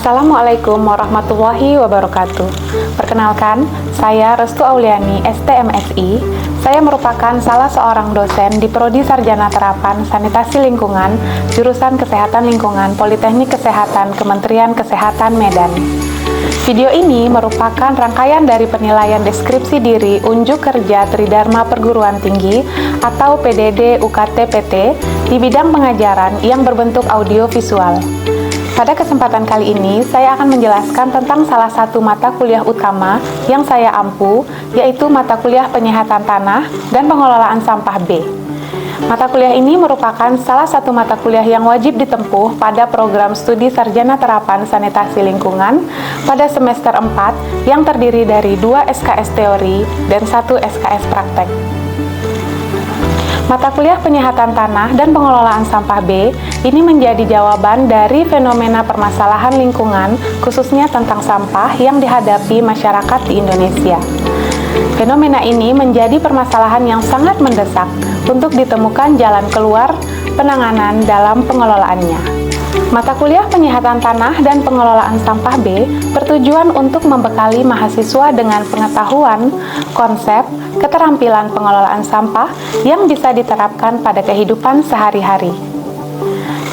Assalamualaikum warahmatullahi wabarakatuh. Perkenalkan, saya Restu Auliani, STMSI. Saya merupakan salah seorang dosen di Prodi Sarjana Terapan Sanitasi Lingkungan, jurusan Kesehatan Lingkungan, Politeknik Kesehatan, Kementerian Kesehatan Medan. Video ini merupakan rangkaian dari penilaian deskripsi diri unjuk kerja Tridharma Perguruan Tinggi atau PDD UKT-PT di bidang pengajaran yang berbentuk audio visual. Pada kesempatan kali ini, saya akan menjelaskan tentang salah satu mata kuliah utama yang saya ampu, yaitu mata kuliah Penyihatan Tanah dan Pengelolaan Sampah B. Mata kuliah ini merupakan salah satu mata kuliah yang wajib ditempuh pada program studi Sarjana Terapan Sanitasi Lingkungan pada semester 4 yang terdiri dari 2 SKS teori dan 1 SKS praktek. Mata kuliah Penyihatan Tanah dan Pengelolaan Sampah B ini menjadi jawaban dari fenomena permasalahan lingkungan, khususnya tentang sampah yang dihadapi masyarakat di Indonesia. Fenomena ini menjadi permasalahan yang sangat mendesak untuk ditemukan jalan keluar penanganan dalam pengelolaannya. Mata kuliah Penyihatan Tanah dan Pengelolaan Sampah B bertujuan untuk membekali mahasiswa dengan pengetahuan, konsep, keterampilan pengelolaan sampah yang bisa diterapkan pada kehidupan sehari-hari.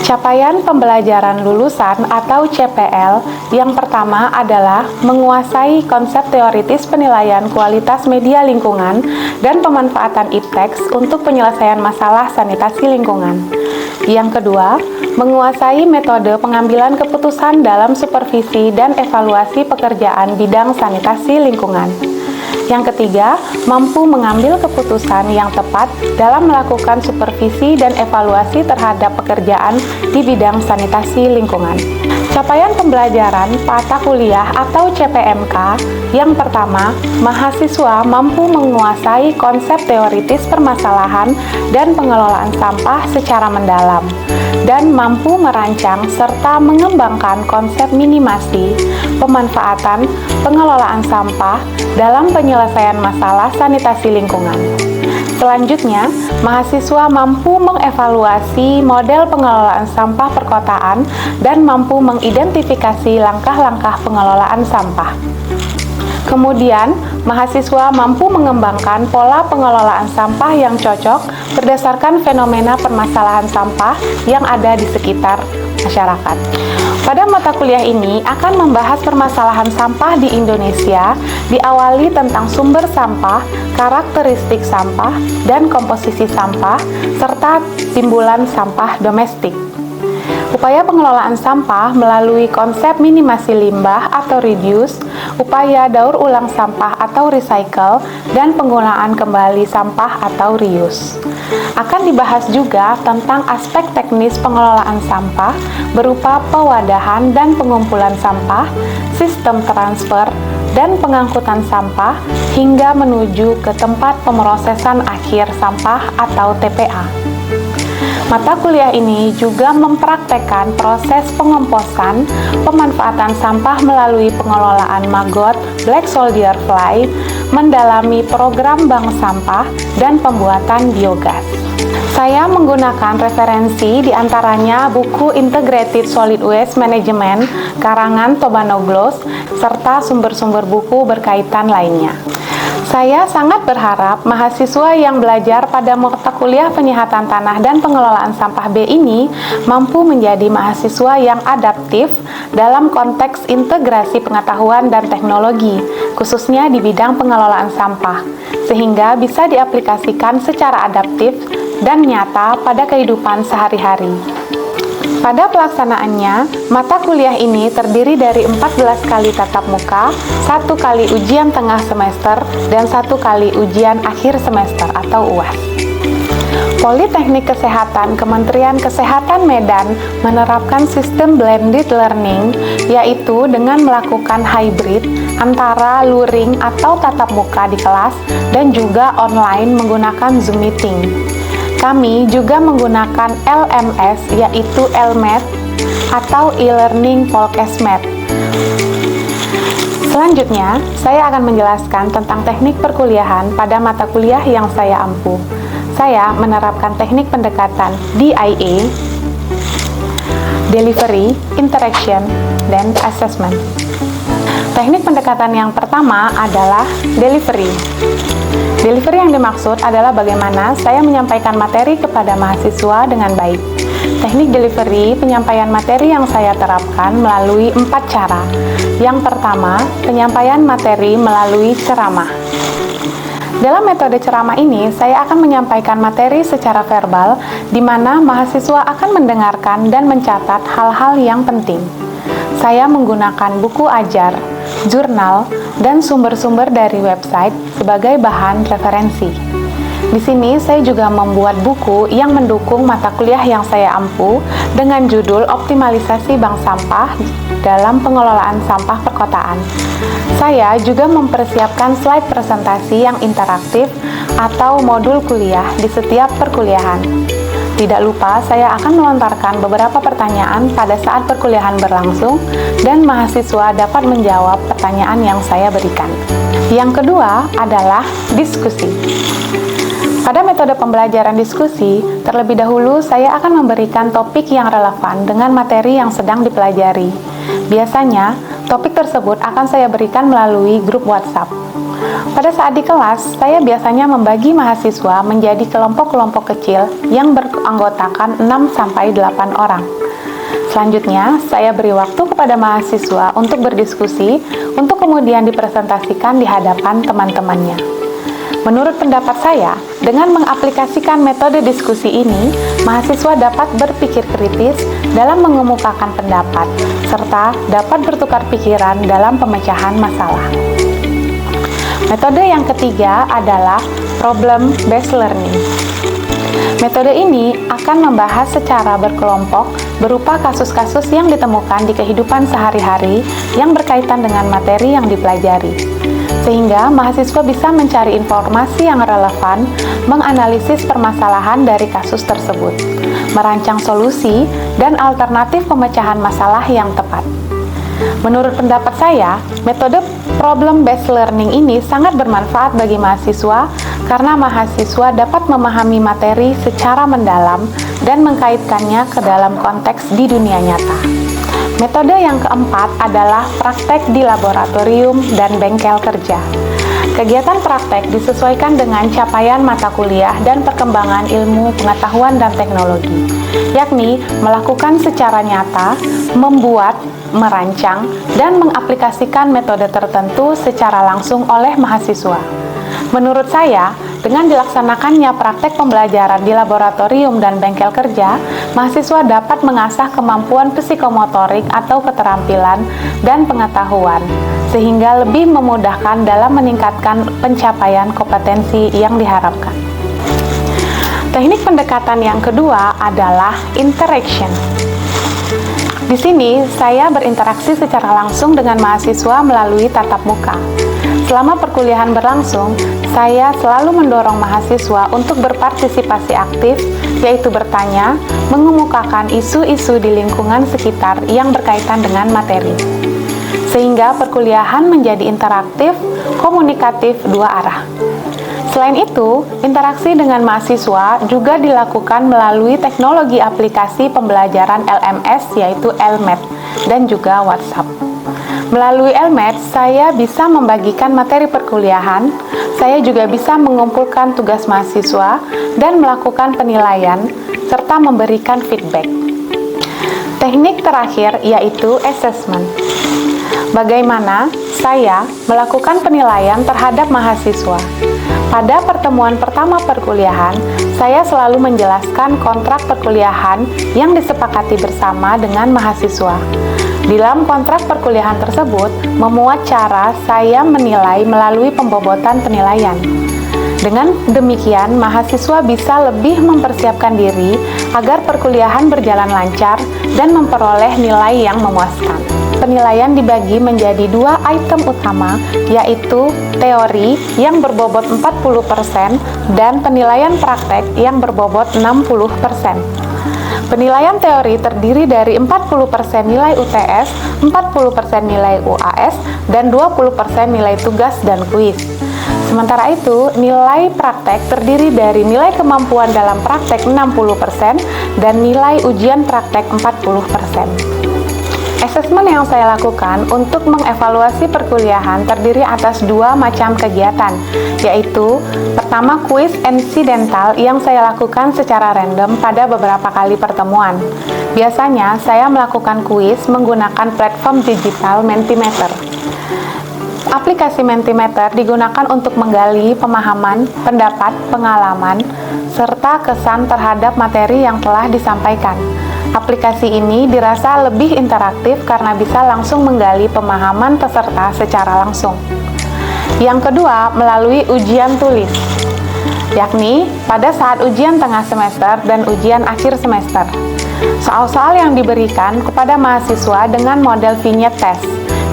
Capaian pembelajaran lulusan atau CPL yang pertama adalah menguasai konsep teoritis penilaian kualitas media lingkungan dan pemanfaatan IPTEX untuk penyelesaian masalah sanitasi lingkungan. Yang kedua, menguasai metode pengambilan keputusan dalam supervisi dan evaluasi pekerjaan bidang sanitasi lingkungan. Yang ketiga, mampu mengambil keputusan yang tepat dalam melakukan supervisi dan evaluasi terhadap pekerjaan di bidang sanitasi lingkungan. Capaian pembelajaran mata kuliah atau CPMK yang pertama, mahasiswa mampu menguasai konsep teoritis permasalahan dan pengelolaan sampah secara mendalam, dan mampu merancang serta mengembangkan konsep minimasi, pemanfaatan, pengelolaan sampah dalam penyelesaian masalah sanitasi lingkungan. Selanjutnya, mahasiswa mampu mengevaluasi model pengelolaan sampah perkotaan dan mampu mengidentifikasi langkah-langkah pengelolaan sampah. Kemudian, mahasiswa mampu mengembangkan pola pengelolaan sampah yang cocok berdasarkan fenomena permasalahan sampah yang ada di sekitar masyarakat. Pada mata kuliah ini akan membahas permasalahan sampah di Indonesia, diawali tentang sumber sampah, karakteristik sampah, dan komposisi sampah, serta timbulan sampah domestik. Upaya pengelolaan sampah melalui konsep minimasi limbah atau reduce, upaya daur ulang sampah atau recycle, dan penggunaan kembali sampah atau reuse. Akan dibahas juga tentang aspek teknis pengelolaan sampah berupa pewadahan dan pengumpulan sampah, sistem transfer, dan pengangkutan sampah hingga menuju ke tempat pemrosesan akhir sampah atau TPA. Mata kuliah ini juga mempraktekkan proses pengomposan, pemanfaatan sampah melalui pengelolaan maggot, black soldier fly, mendalami program bank sampah, dan pembuatan biogas. Saya menggunakan referensi diantaranya buku Integrated Solid Waste Management karangan Tobanoglos serta sumber-sumber buku berkaitan lainnya. Saya sangat berharap mahasiswa yang belajar pada mata kuliah Penyihatan Tanah dan Pengelolaan Sampah B ini mampu menjadi mahasiswa yang adaptif dalam konteks integrasi pengetahuan dan teknologi, khususnya di bidang pengelolaan sampah, sehingga bisa diaplikasikan secara adaptif dan nyata pada kehidupan sehari-hari. Pada pelaksanaannya, mata kuliah ini terdiri dari 14 kali tatap muka, 1 kali ujian tengah semester, dan 1 kali ujian akhir semester atau UAS. Politeknik Kesehatan Kementerian Kesehatan Medan menerapkan sistem blended learning, yaitu dengan melakukan hybrid antara luring atau tatap muka di kelas dan juga online menggunakan Zoom meeting. Kami juga menggunakan LMS, yaitu LMAT atau e-learning Volksmat. Selanjutnya, saya akan menjelaskan tentang teknik perkuliahan pada mata kuliah yang saya ampu. Saya menerapkan teknik pendekatan DIA delivery, interaction, dan assessment. Teknik pendekatan yang pertama adalah delivery. Delivery yang dimaksud adalah bagaimana saya menyampaikan materi kepada mahasiswa dengan baik. Teknik delivery penyampaian materi yang saya terapkan melalui 4 cara. Yang pertama, penyampaian materi melalui ceramah. Dalam metode ceramah ini, saya akan menyampaikan materi secara verbal, di mana mahasiswa akan mendengarkan dan mencatat hal-hal yang penting. Saya menggunakan buku ajar, jurnal, dan sumber-sumber dari website sebagai bahan referensi. Di sini saya juga membuat buku yang mendukung mata kuliah yang saya ampu dengan judul Optimalisasi Bank Sampah dalam Pengelolaan Sampah Perkotaan. Saya juga mempersiapkan slide presentasi yang interaktif atau modul kuliah di setiap perkuliahan. Tidak lupa, saya akan melontarkan beberapa pertanyaan pada saat perkuliahan berlangsung dan mahasiswa dapat menjawab pertanyaan yang saya berikan. Yang kedua adalah diskusi. Pada metode pembelajaran diskusi, terlebih dahulu saya akan memberikan topik yang relevan dengan materi yang sedang dipelajari. Biasanya, topik tersebut akan saya berikan melalui grup WhatsApp. Pada saat di kelas, saya biasanya membagi mahasiswa menjadi kelompok-kelompok kecil yang beranggotakan 6-8 orang. Selanjutnya, saya beri waktu kepada mahasiswa untuk berdiskusi, untuk kemudian dipresentasikan di hadapan teman-temannya. Menurut pendapat saya, dengan mengaplikasikan metode diskusi ini, mahasiswa dapat berpikir kritis dalam mengemukakan pendapat, serta dapat bertukar pikiran dalam pemecahan masalah. Metode yang ketiga adalah problem-based learning. Metode ini akan membahas secara berkelompok berupa kasus-kasus yang ditemukan di kehidupan sehari-hari yang berkaitan dengan materi yang dipelajari. Sehingga mahasiswa bisa mencari informasi yang relevan, menganalisis permasalahan dari kasus tersebut, merancang solusi, dan alternatif pemecahan masalah yang tepat. Menurut pendapat saya, metode problem-based learning ini sangat bermanfaat bagi mahasiswa karena mahasiswa dapat memahami materi secara mendalam dan mengkaitkannya ke dalam konteks di dunia nyata. Metode yang keempat adalah praktek di laboratorium dan bengkel kerja. Kegiatan praktek disesuaikan dengan capaian mata kuliah dan perkembangan ilmu pengetahuan dan teknologi, yakni melakukan secara nyata, membuat, merancang, dan mengaplikasikan metode tertentu secara langsung oleh mahasiswa. Menurut saya, dengan dilaksanakannya praktek pembelajaran di laboratorium dan bengkel kerja, mahasiswa dapat mengasah kemampuan psikomotorik atau keterampilan dan pengetahuan, sehingga lebih memudahkan dalam meningkatkan pencapaian kompetensi yang diharapkan. Teknik pendekatan yang kedua adalah interaction. Di sini, saya berinteraksi secara langsung dengan mahasiswa melalui tatap muka. Selama perkuliahan berlangsung, saya selalu mendorong mahasiswa untuk berpartisipasi aktif, yaitu bertanya, mengemukakan isu-isu di lingkungan sekitar yang berkaitan dengan materi. Sehingga perkuliahan menjadi interaktif, komunikatif dua arah. Selain itu, interaksi dengan mahasiswa juga dilakukan melalui teknologi aplikasi pembelajaran LMS, yaitu LMed, dan juga WhatsApp. Melalui LMed, saya bisa membagikan materi perkuliahan, saya juga bisa mengumpulkan tugas mahasiswa dan melakukan penilaian, serta memberikan feedback. Teknik terakhir yaitu assessment. Bagaimana saya melakukan penilaian terhadap mahasiswa? Pada pertemuan pertama perkuliahan, saya selalu menjelaskan kontrak perkuliahan yang disepakati bersama dengan mahasiswa. Di dalam kontrak perkuliahan tersebut, memuat cara saya menilai melalui pembobotan penilaian. Dengan demikian, mahasiswa bisa lebih mempersiapkan diri agar perkuliahan berjalan lancar dan memperoleh nilai yang memuaskan. Penilaian dibagi menjadi 2 item utama, yaitu teori yang berbobot 40% dan penilaian praktek yang berbobot 60%. Penilaian teori terdiri dari 40% nilai UTS, 40% nilai UAS, dan 20% nilai tugas dan kuis. Sementara itu, nilai praktek terdiri dari nilai kemampuan dalam praktek 60% dan nilai ujian praktek 40%. Asesmen yang saya lakukan untuk mengevaluasi perkuliahan terdiri atas dua macam kegiatan, yaitu pertama kuis insidental yang saya lakukan secara random pada beberapa kali pertemuan. Biasanya saya melakukan kuis menggunakan platform digital Mentimeter. Aplikasi Mentimeter digunakan untuk menggali pemahaman, pendapat, pengalaman, serta kesan terhadap materi yang telah disampaikan. Aplikasi ini dirasa lebih interaktif karena bisa langsung menggali pemahaman peserta secara langsung. Yang kedua, melalui ujian tulis, yakni pada saat ujian tengah semester dan ujian akhir semester. Soal-soal yang diberikan kepada mahasiswa dengan model vignette test,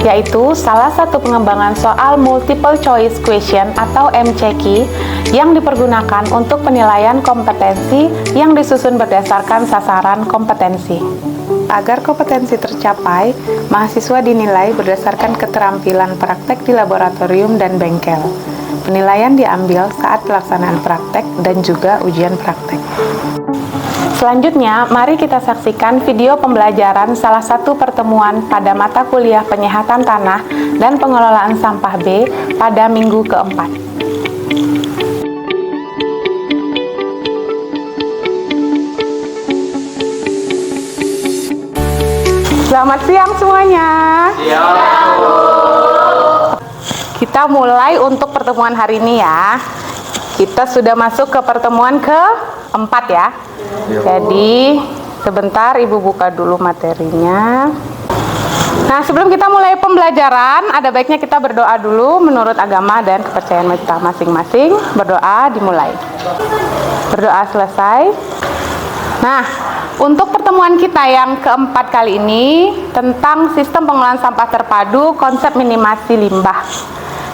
yaitu salah satu pengembangan soal multiple choice question atau MCQ yang dipergunakan untuk penilaian kompetensi yang disusun berdasarkan sasaran kompetensi. Agar kompetensi tercapai, mahasiswa dinilai berdasarkan keterampilan praktek di laboratorium dan bengkel. Penilaian diambil saat pelaksanaan praktek dan juga ujian praktek. Selanjutnya, mari kita saksikan video pembelajaran salah satu pertemuan pada mata kuliah penyehatan tanah dan pengelolaan sampah B pada minggu keempat. Selamat siang semuanya. Siang. Kita mulai untuk pertemuan hari ini ya. Kita sudah masuk ke pertemuan keempat ya. Jadi sebentar Ibu buka dulu materinya. Nah, sebelum kita mulai pembelajaran, ada baiknya kita berdoa dulu menurut agama dan kepercayaan kita masing-masing. Berdoa dimulai. Berdoa selesai. Nah, untuk pertemuan kita yang keempat kali ini tentang sistem pengelolaan sampah terpadu, konsep minimasi limbah.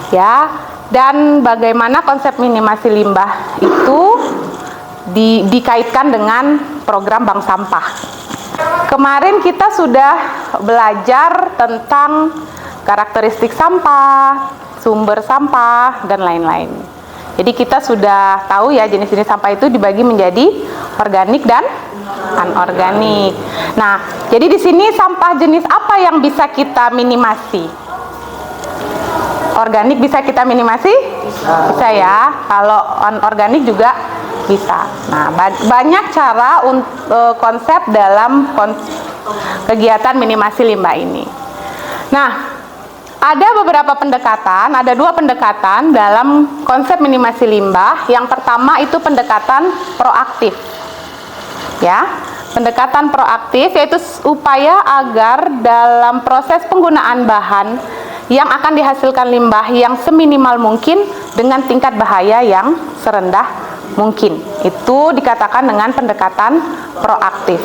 Ya, dan bagaimana konsep minimasi limbah itu dikaitkan dengan program bank sampah. Kemarin kita sudah belajar tentang karakteristik sampah, sumber sampah, dan lain-lain. Jadi kita sudah tahu ya jenis-jenis sampah itu dibagi menjadi organik dan anorganik. Nah, jadi di sini sampah jenis apa yang bisa kita minimasi? Organik bisa kita minimasi? Bisa ya. Kalau anorganik juga bisa. Nah, banyak cara untuk konsep dalam kegiatan minimasi limbah ini. Nah, ada beberapa pendekatan, ada dua pendekatan dalam konsep minimasi limbah. Yang pertama itu pendekatan proaktif. Ya, pendekatan proaktif yaitu upaya agar dalam proses penggunaan bahan yang akan dihasilkan limbah yang seminimal mungkin dengan tingkat bahaya yang serendah mungkin. Itu dikatakan dengan pendekatan proaktif.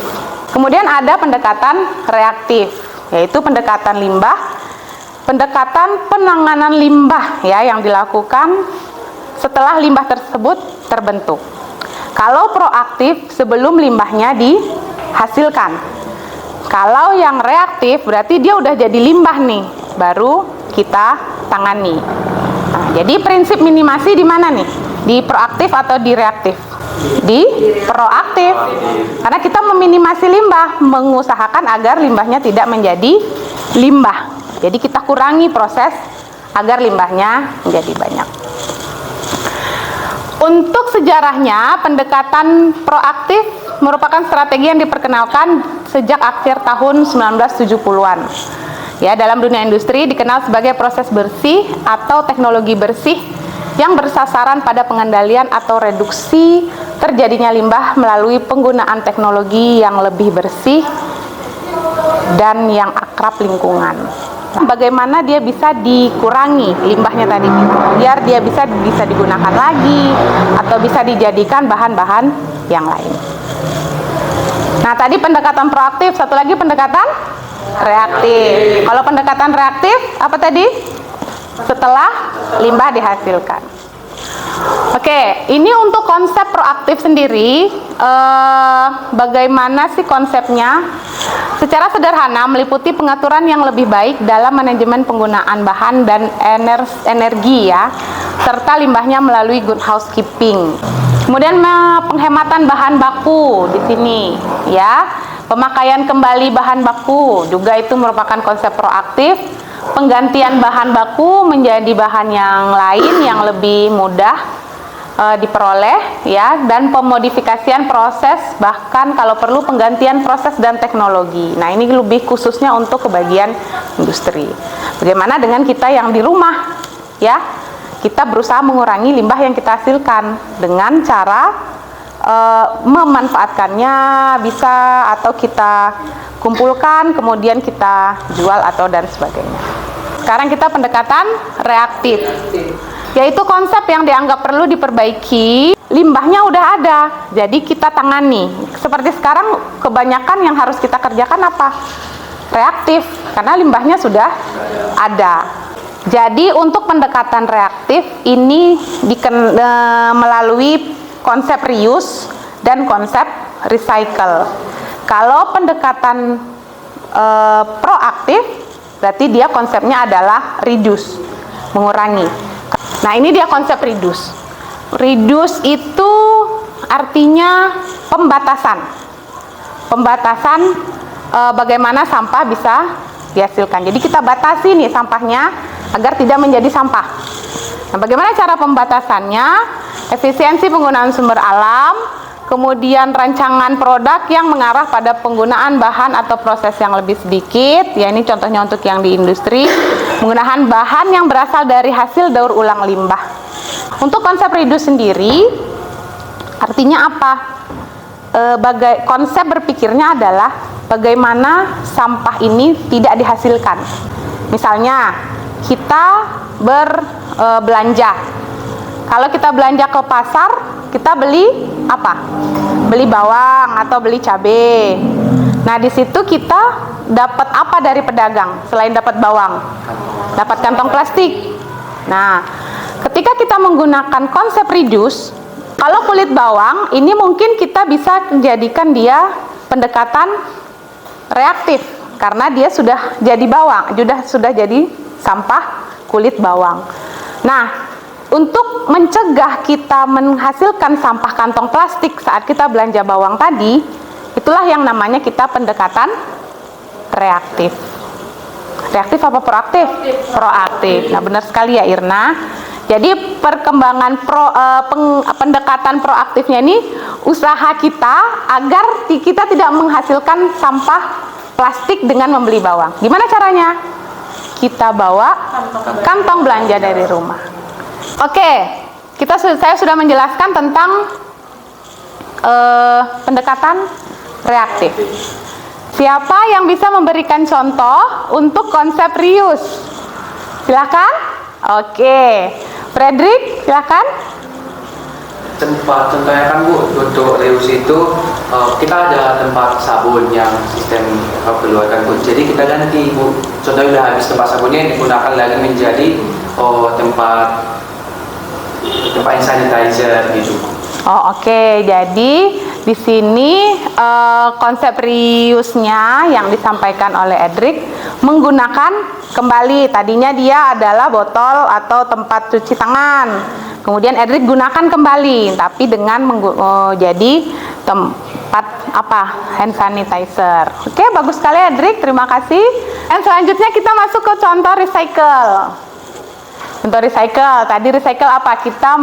Kemudian ada pendekatan reaktif, yaitu pendekatan limbah, pendekatan penanganan limbah ya yang dilakukan setelah limbah tersebut terbentuk. Kalau proaktif sebelum limbahnya dihasilkan. Kalau yang reaktif berarti dia udah jadi limbah nih, baru kita tangani. Nah, jadi prinsip minimasi di mana nih? Di proaktif atau di reaktif? Di proaktif. Karena kita meminimasi limbah, mengusahakan agar limbahnya tidak menjadi limbah. Jadi kita kurangi proses agar limbahnya menjadi banyak. Untuk sejarahnya, pendekatan proaktif merupakan strategi yang diperkenalkan sejak akhir tahun 1970-an. Ya, dalam dunia industri dikenal sebagai proses bersih atau teknologi bersih yang bersasaran pada pengendalian atau reduksi terjadinya limbah melalui penggunaan teknologi yang lebih bersih dan yang akrab lingkungan. Bagaimana dia bisa dikurangi limbahnya tadi biar dia bisa digunakan lagi atau bisa dijadikan bahan-bahan yang lain. Nah, tadi pendekatan proaktif, satu lagi pendekatan reaktif. Kalau pendekatan reaktif apa tadi? Setelah limbah dihasilkan. Oke, ini untuk konsep proaktif sendiri, bagaimana sih konsepnya? Secara sederhana meliputi pengaturan yang lebih baik dalam manajemen penggunaan bahan dan energi ya, serta limbahnya melalui good housekeeping. Kemudian penghematan bahan baku di sini, ya. Pemakaian kembali bahan baku juga itu merupakan konsep proaktif. Penggantian bahan baku menjadi bahan yang lain yang lebih mudah diperoleh, ya, dan pemodifikasian proses, bahkan kalau perlu penggantian proses dan teknologi. Nah, ini lebih khususnya untuk kebagian industri. Bagaimana dengan kita yang di rumah, ya? Kita berusaha mengurangi limbah yang kita hasilkan dengan cara memanfaatkannya bisa, atau kita kumpulkan kemudian kita jual atau dan sebagainya. Sekarang kita pendekatan reaktif, yaitu konsep yang dianggap perlu diperbaiki. Limbahnya udah ada, jadi kita tangani. Seperti sekarang kebanyakan yang harus kita kerjakan apa? Reaktif, karena limbahnya sudah ada. Jadi untuk pendekatan reaktif ini melalui konsep reuse dan konsep recycle. Kalau pendekatan proaktif, berarti dia konsepnya adalah reduce, mengurangi. Nah, ini dia konsep reduce. Reduce itu artinya pembatasan. Pembatasan bagaimana sampah bisa dihasilkan. Jadi kita batasi nih sampahnya agar tidak menjadi sampah. Nah, bagaimana cara pembatasannya? Efisiensi penggunaan sumber alam, kemudian rancangan produk yang mengarah pada penggunaan bahan atau proses yang lebih sedikit, ya ini contohnya untuk yang di industri, menggunakan bahan yang berasal dari hasil daur ulang limbah. Untuk konsep reduce sendiri, artinya apa? Konsep berpikirnya adalah bagaimana sampah ini tidak dihasilkan. Misalnya, kita berbelanja. Kalau kita belanja ke pasar, kita beli apa? Beli bawang atau beli cabai. Nah, di situ kita dapat apa dari pedagang selain dapat bawang? Dapat kantong plastik. Nah, ketika kita menggunakan konsep reduce, kalau kulit bawang ini mungkin kita bisa jadikan dia pendekatan reaktif karena dia sudah jadi bawang, sudah jadi sampah kulit bawang. Nah, untuk mencegah kita menghasilkan sampah kantong plastik saat kita belanja bawang tadi, itulah yang namanya kita pendekatan reaktif. Reaktif apa proaktif? Proaktif. Nah, benar sekali ya Irna. Jadi perkembangan pendekatan proaktifnya ini usaha kita agar kita tidak menghasilkan sampah plastik dengan membeli bawang. Gimana caranya? Kita bawa kantong belanja dari rumah. Oke, saya sudah menjelaskan tentang pendekatan reaktif. Siapa yang bisa memberikan contoh untuk konsep reuse? Silakan. Oke, Frederick, silakan. Contohnya kan Bu, untuk reuse itu kita ada tempat sabun yang sistem keluarkan Bu. Jadi kita ganti Bu. Contohnya udah habis tempat sabunnya digunakan lagi menjadi tempat hand sanitizer gitu. Oh, oke. Jadi di sini konsep reuse-nya yang disampaikan oleh Edric menggunakan kembali. Tadinya dia adalah botol atau tempat cuci tangan. Kemudian Edric gunakan kembali, tapi dengan jadi tempat hand sanitizer. Oke, bagus sekali Edric. Terima kasih. Dan selanjutnya kita masuk ke contoh recycle. Contoh recycle, tadi recycle apa? Kita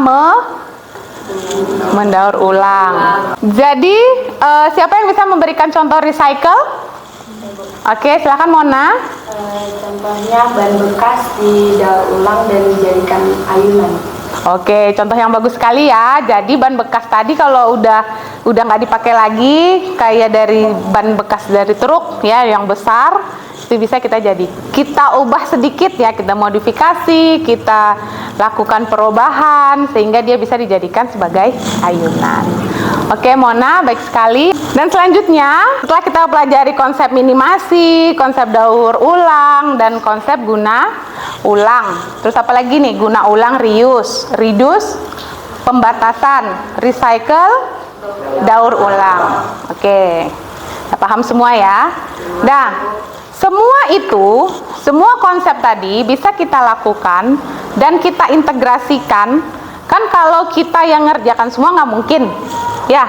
mendaur ulang. Jadi siapa yang bisa memberikan contoh recycle? Oke, silakan Mona. Contohnya ban bekas didaur ulang dan dijadikan ayunan. Oke, contoh yang bagus sekali ya. Jadi ban bekas tadi kalau udah nggak dipakai lagi, kayak dari ban bekas dari truk ya yang besar, itu bisa kita ubah sedikit ya, kita modifikasi, kita lakukan perubahan sehingga dia bisa dijadikan sebagai ayunan. Oke Mona, baik sekali. Dan selanjutnya setelah kita pelajari konsep minimasi, konsep daur ulang, dan konsep guna ulang, terus apa lagi nih? Guna ulang, reuse, reduce, pembatasan, recycle, daur ulang. Oke, kita paham semua ya. Nah, Semua konsep tadi bisa kita lakukan dan kita integrasikan. Kan kalau kita yang ngerjakan semua nggak mungkin, ya.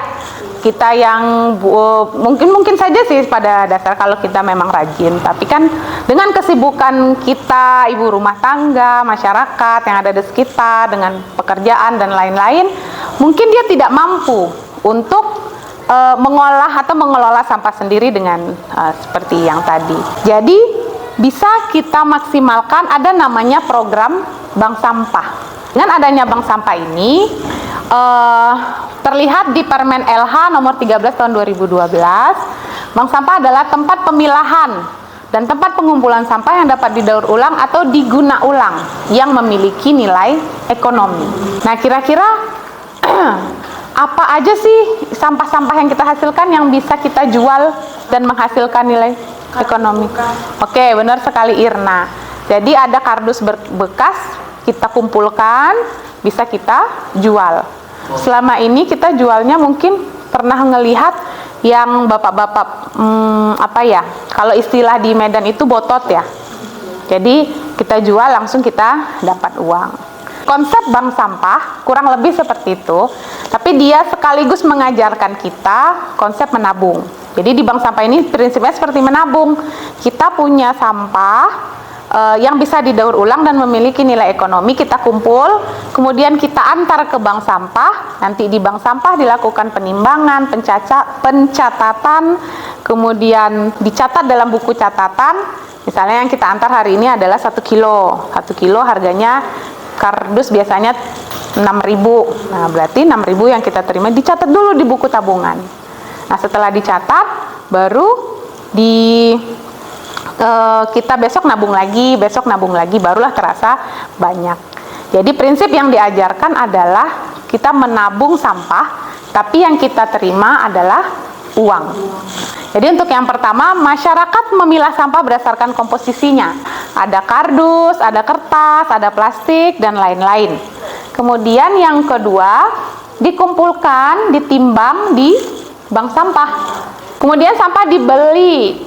Kita yang mungkin saja sih pada dasar kalau kita memang rajin. Tapi kan dengan kesibukan kita, ibu rumah tangga, masyarakat yang ada di sekitar, dengan pekerjaan dan lain-lain, mungkin dia tidak mampu untuk mengolah atau mengelola sampah sendiri dengan seperti yang tadi. Jadi bisa kita maksimalkan ada namanya program bank sampah. Dengan adanya bank sampah ini terlihat di Permen LH nomor 13 tahun 2012, bank sampah adalah tempat pemilahan dan tempat pengumpulan sampah yang dapat didaur ulang atau diguna ulang yang memiliki nilai ekonomi. Nah, kira-kira apa aja sih sampah-sampah yang kita hasilkan yang bisa kita jual dan menghasilkan nilai ekonomi? Oke, benar sekali Irna. Jadi ada kardus bekas kita kumpulkan, bisa kita jual. Selama ini kita jualnya mungkin pernah ngelihat yang bapak-bapak kalau istilah di Medan itu botot ya. Jadi kita jual langsung kita dapat uang. Konsep bank sampah kurang lebih seperti itu, tapi dia sekaligus mengajarkan kita konsep menabung. Jadi di bank sampah ini prinsipnya seperti menabung. Kita punya sampah yang bisa didaur ulang dan memiliki nilai ekonomi, kita kumpul, kemudian kita antar ke bank sampah. Nanti di bank sampah dilakukan penimbangan, pencatatan, kemudian dicatat dalam buku catatan. Misalnya yang kita antar hari ini adalah 1 kilo. 1 kilo harganya kardus biasanya 6.000. Nah, berarti 6.000 yang kita terima dicatat dulu di buku tabungan. Nah, setelah dicatat baru kita besok nabung lagi, barulah terasa banyak. Jadi prinsip yang diajarkan adalah kita menabung sampah, tapi yang kita terima adalah uang. Jadi untuk yang pertama, masyarakat memilah sampah berdasarkan komposisinya. Ada kardus, ada kertas, ada plastik, dan lain-lain. Kemudian yang kedua, dikumpulkan, ditimbang di bank sampah. Kemudian sampah diberi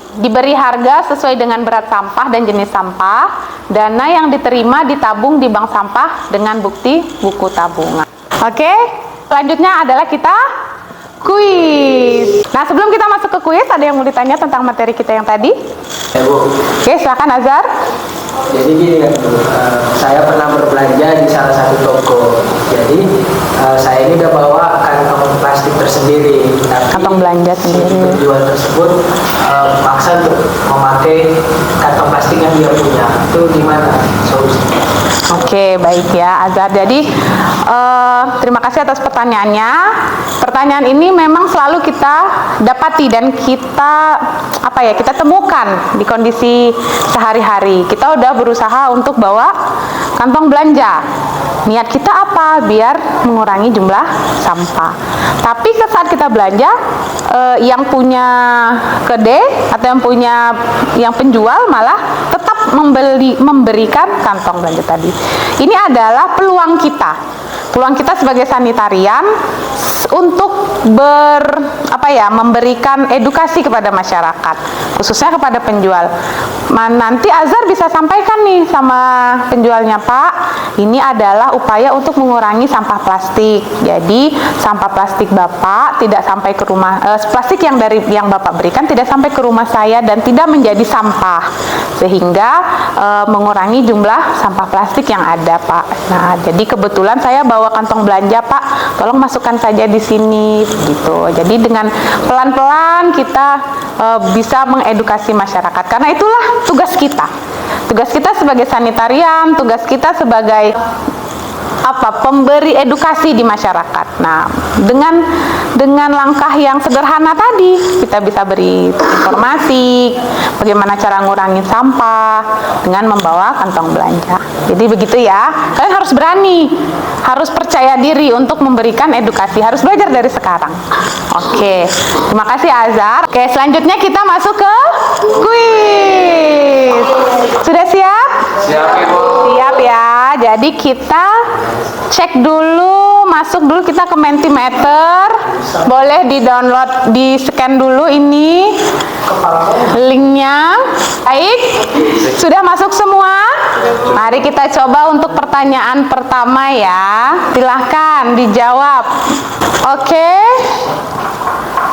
harga sesuai dengan berat sampah dan jenis sampah. Dana yang diterima ditabung di bank sampah dengan bukti buku tabungan. Oke, selanjutnya adalah kita kuis. Nah, sebelum kita masuk ke kuis, ada yang mau ditanya tentang materi kita yang tadi? Ya, Bu. Oke, silakan Azhar. Jadi gini kan, saya pernah berbelanja di salah satu toko. Jadi saya ini udah bawa kantong plastik tersendiri. Tapi Kantong belanja sendiri. penjual tersebut maksa untuk memakai kantong plastik yang dia punya. Itu gimana solusinya? Oke, baik ya Azhar. Jadi terima kasih atas pertanyaannya. Pertanyaan ini memang selalu kita dapati dan kita temukan di kondisi sehari-hari. Kita udah berusaha untuk bawa kantong belanja. Niat kita apa? Biar mengurangi jumlah sampah. Tapi saat kita belanja, yang punya kedai atau yang penjual malah tetap memberikan kantong belanja tadi. Ini adalah peluang kita sebagai sanitarian untuk memberikan edukasi kepada masyarakat, khususnya kepada penjual. Nanti Azhar bisa sampaikan nih sama penjualnya, Pak, ini adalah upaya untuk mengurangi sampah plastik. Jadi sampah plastik Bapak tidak sampai ke rumah, plastik yang Bapak berikan tidak sampai ke rumah saya dan tidak menjadi sampah, sehingga mengurangi jumlah sampah plastik yang ada, Pak. Nah, jadi kebetulan saya bawa kantong belanja, Pak, tolong masukkan saja di sini, gitu. Jadi dengan pelan-pelan kita bisa mengedukasi masyarakat, karena itulah tugas kita sebagai sanitarian, tugas kita sebagai pemberi edukasi di masyarakat. Nah, dengan langkah yang sederhana tadi, kita bisa beri informasi bagaimana cara ngurangin sampah dengan membawa kantong belanja. Jadi begitu ya. Kalian harus berani, harus percaya diri untuk memberikan edukasi, harus belajar dari sekarang. Oke, terima kasih Azhar. Oke, selanjutnya kita masuk ke kuis. Sudah siap? Siap, Ibu. Siap ya. Jadi kita cek dulu, masuk dulu kita ke Mentimeter. Boleh di-download, di-scan dulu ini linknya. Baik. Sudah masuk semua? Mari kita coba untuk pertanyaan pertama ya. Silahkan dijawab. Oke.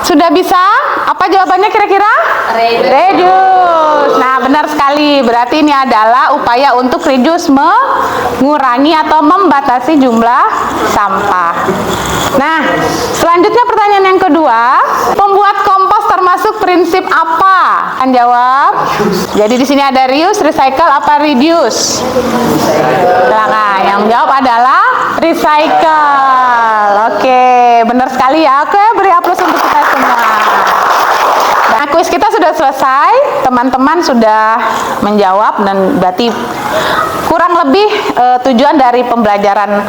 Sudah bisa? Apa jawabannya kira-kira? Reduce. Nah, benar sekali. Berarti ini adalah upaya untuk reduce, mengurangi atau membatasi jumlah sampah. Nah, selanjutnya pertanyaan yang kedua. Pembuat kompos termasuk prinsip apa? Kan jawab. Jadi di sini ada reuse, recycle, apa reduce? Silakan. Yang jawab adalah recycle. Oke, benar sekali ya. Oke, beri aplaus untuk kita semua. Nah, kuis kita sudah selesai, teman-teman sudah menjawab dan berarti kurang lebih tujuan dari pembelajaran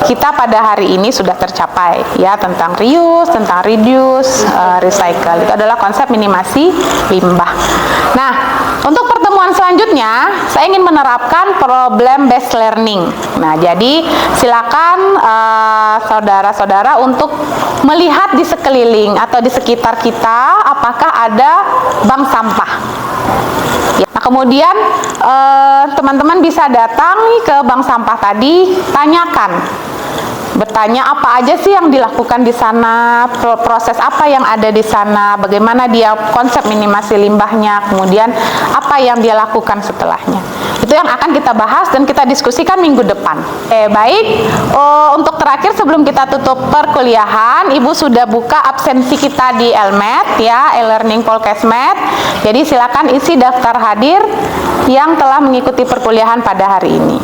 kita pada hari ini sudah tercapai ya, tentang reuse, tentang reduce, recycle. Itu adalah konsep minimasi limbah. Nah, untuk pertemuan selanjutnya saya ingin menerapkan problem based learning. Nah, jadi silakan saudara-saudara untuk melihat di sekeliling atau di sekitar kita apakah ada bank sampah. Nah, kemudian teman-teman bisa datang ke bank sampah tadi, bertanya apa aja sih yang dilakukan di sana, proses apa yang ada di sana, bagaimana dia konsep minimasi limbahnya, kemudian apa yang dia lakukan setelahnya. Itu yang akan kita bahas dan kita diskusikan minggu depan. Baik, untuk terakhir sebelum kita tutup perkuliahan, Ibu sudah buka absensi kita di LMED ya, e-learning Polkesmed. Jadi silakan isi daftar hadir yang telah mengikuti perkuliahan pada hari ini.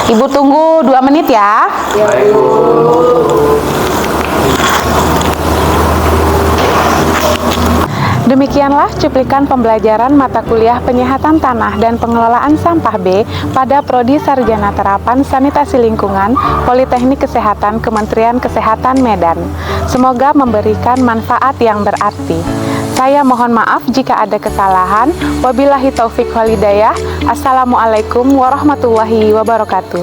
Ibu tunggu 2 menit ya. Baik, Bu. Demikianlah cuplikan pembelajaran mata kuliah Penyihatan Tanah dan Pengelolaan Sampah B pada Prodi Sarjana Terapan Sanitasi Lingkungan Politeknik Kesehatan Kementerian Kesehatan Medan. Semoga memberikan manfaat yang berarti. Saya mohon maaf jika ada kesalahan. Wabillahi taufik wal hidayah. Assalamualaikum warahmatullahi wabarakatuh.